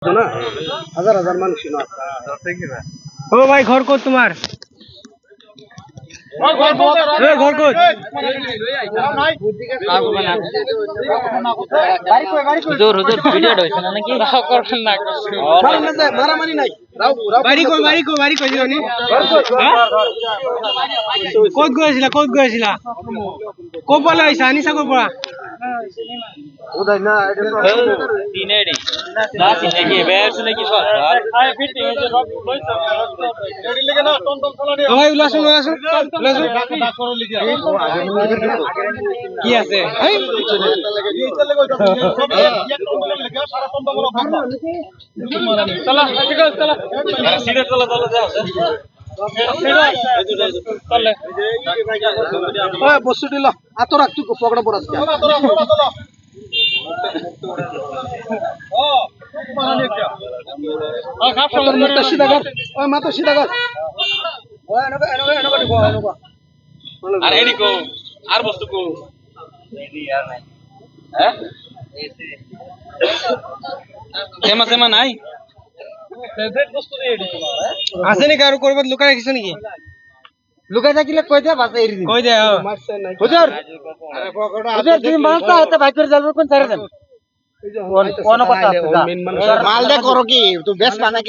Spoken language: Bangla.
না হাজার হাজার মানুষ না। ও ভাই ঘর কত তোমার? ঘর কত? মারামারি নাই। বাড়ি কই দিওনি? কত গেছিলা? কত বলা হইছে আনিসা কত পড়া? ওদাই না এটা তিনেডি না তিনে কি বেস নাকি সর আই ফিটিং এই যে রক লইছে রেডি লাগে না টন টন ফলানি ওই উলাসুন কি আছে এই চলা ঠিক আছে চলা সিধে চলা যাও চলে ওই বসু দিল আতো রাখ তুই পকড়া পড়াস কে তোর মুখটা সিধা কর ওই মাথা সিধা কর ওই এনগো আর এডি কো আর বস্তু কো এডি আর নাই হ্যাঁ সেমা নাই ফেভারিট বস্তু এডি তোমার আছে নাকি আর করব লুকায় কিছু নাকি? লুকাই থাকিলে কই দে বাসে এরি কই দে হুজুর হুজুর তুমি মালটা হাতে বাইক করে যাবে কোন ছাড়ে দেন কোন কথা মাল দে করো কি তুই বেশ মানে